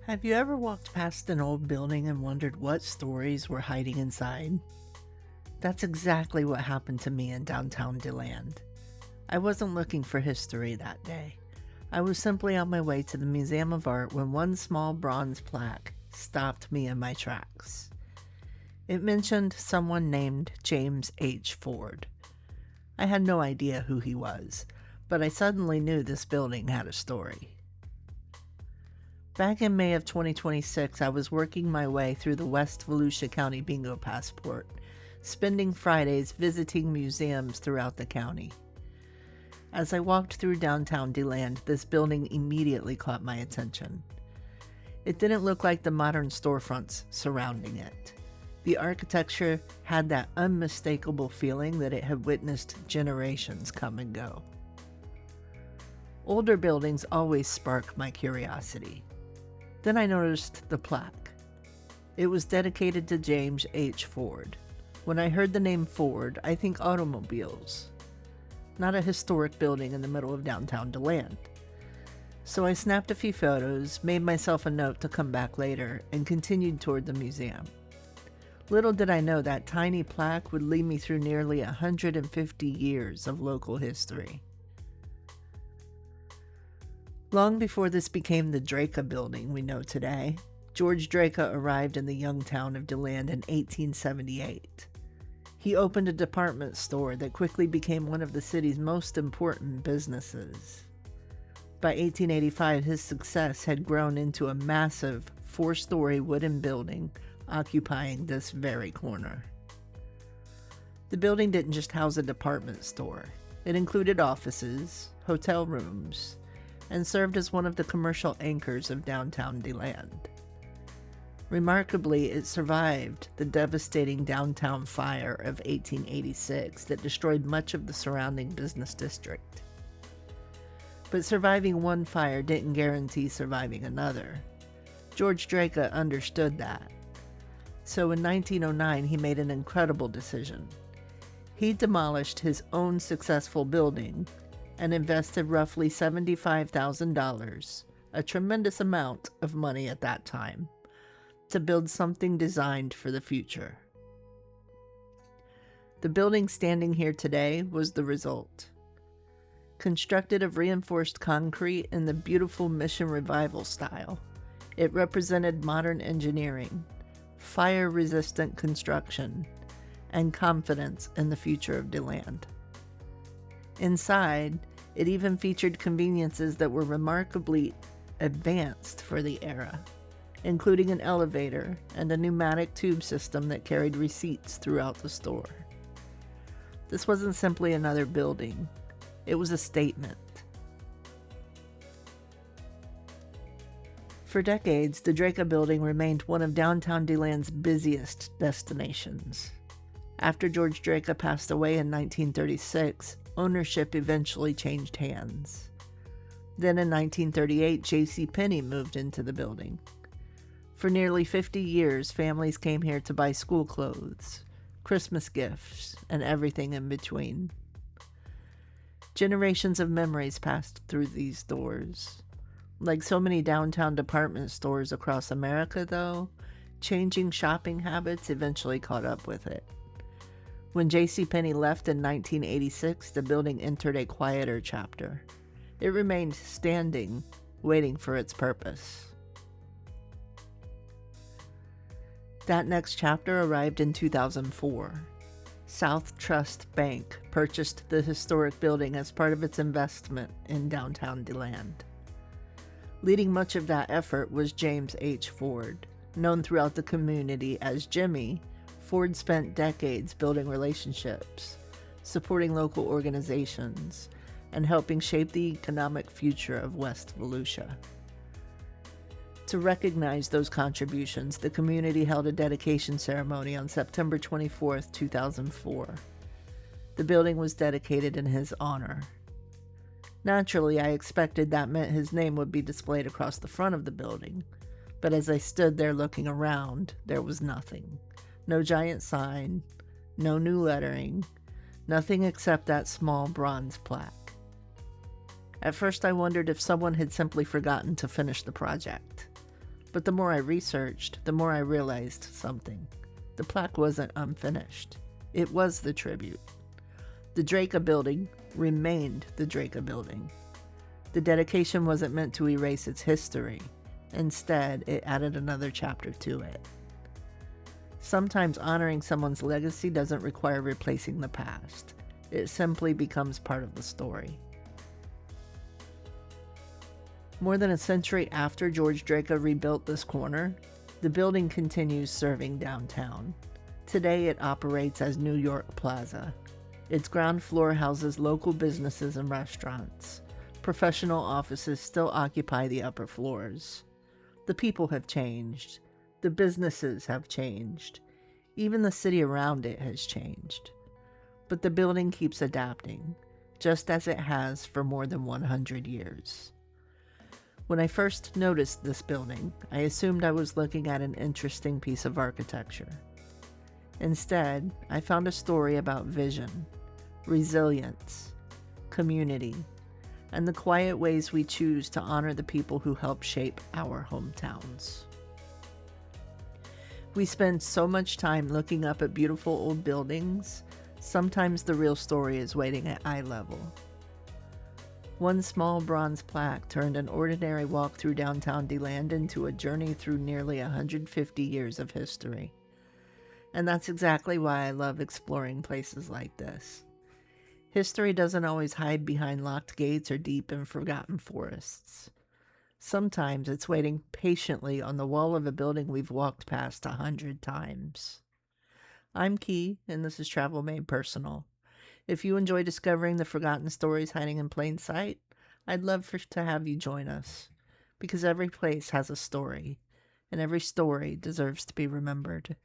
Have you ever walked past an old building and wondered what stories were hiding inside? That's exactly what happened to me in downtown DeLand. I wasn't looking for history that day. I was simply on my way to the Museum of Art when one small bronze plaque stopped me in my tracks. It mentioned someone named James H. Ford. I had no idea who he was, but I suddenly knew this building had a story. Back in May of 2026, I was working my way through the West Volusia County Bingo Passport, spending Fridays visiting museums throughout the county. As I walked through downtown DeLand, this building immediately caught my attention. It didn't look like the modern storefronts surrounding it. The architecture had that unmistakable feeling that it had witnessed generations come and go. Older buildings always spark my curiosity. Then I noticed the plaque. It was dedicated to James H. Ford. When I heard the name Ford, I think automobiles, not a historic building in the middle of downtown DeLand. So I snapped a few photos, made myself a note to come back later, and continued toward the museum. Little did I know that tiny plaque would lead me through nearly 150 years of local history. Long before this became the Dreka Building we know today, George Dreka arrived in the young town of DeLand in 1878. He opened a department store that quickly became one of the city's most important businesses. By 1885, his success had grown into a massive 4-story wooden building occupying this very corner. The building didn't just house a department store. It included offices, hotel rooms, and served as one of the commercial anchors of downtown DeLand. Remarkably, it survived the devastating downtown fire of 1886 that destroyed much of the surrounding business district. But surviving one fire didn't guarantee surviving another. George Dreka understood that. So in 1909, he made an incredible decision. He demolished his own successful building and invested roughly $75,000, a tremendous amount of money at that time, to build something designed for the future. The building standing here today was the result. Constructed of reinforced concrete in the beautiful Mission Revival style, it represented modern engineering, fire-resistant construction, and confidence in the future of DeLand. Inside, it even featured conveniences that were remarkably advanced for the era, including an elevator and a pneumatic tube system that carried receipts throughout the store. This wasn't simply another building, it was a statement. For decades, the Dreka Building remained one of downtown DeLand's busiest destinations. After George Dreka passed away in 1936, ownership eventually changed hands. Then in 1938, Penney moved into the building. For nearly 50 years, families came here to buy school clothes, Christmas gifts, and everything in between. Generations of memories passed through these doors. Like so many downtown department stores across America, though, changing shopping habits eventually caught up with it. When Penney left in 1986, the building entered a quieter chapter. It remained standing, waiting for its purpose. That next chapter arrived in 2004. SouthTrust Bank purchased the historic building as part of its investment in downtown DeLand. Leading much of that effort was James H. Ford. Known throughout the community as Jimmy, Ford spent decades building relationships, supporting local organizations, and helping shape the economic future of West Volusia. To recognize those contributions, the community held a dedication ceremony on September 24, 2004. The building was dedicated in his honor. Naturally, I expected that meant his name would be displayed across the front of the building, but as I stood there looking around, there was nothing. No giant sign, no new lettering, nothing except that small bronze plaque. At first I wondered if someone had simply forgotten to finish the project. But the more I researched, the more I realized something. The plaque wasn't unfinished. It was the tribute. The Dreka Building remained the Dreka Building. The dedication wasn't meant to erase its history. Instead, it added another chapter to it. Sometimes honoring someone's legacy doesn't require replacing the past. It simply becomes part of the story. More than a century after George Dreka rebuilt this corner, the building continues serving downtown. Today it operates as New York Plaza. Its ground floor houses local businesses and restaurants. Professional offices still occupy the upper floors. The people have changed. The businesses have changed. Even the city around it has changed. But the building keeps adapting, just as it has for more than 100 years. When I first noticed this building, I assumed I was looking at an interesting piece of architecture. Instead, I found a story about vision, resilience, community, and the quiet ways we choose to honor the people who help shape our hometowns. We spend so much time looking up at beautiful old buildings, sometimes the real story is waiting at eye level. One small bronze plaque turned an ordinary walk through downtown DeLand's into a journey through nearly 150 years of history. And that's exactly why I love exploring places like this. History doesn't always hide behind locked gates or deep and forgotten forests. Sometimes it's waiting patiently on the wall of a building we've walked past 100 times. I'm Key, and this is Travel Made Personal. If you enjoy discovering the forgotten stories hiding in plain sight, I'd love to have you join us, because every place has a story, and every story deserves to be remembered.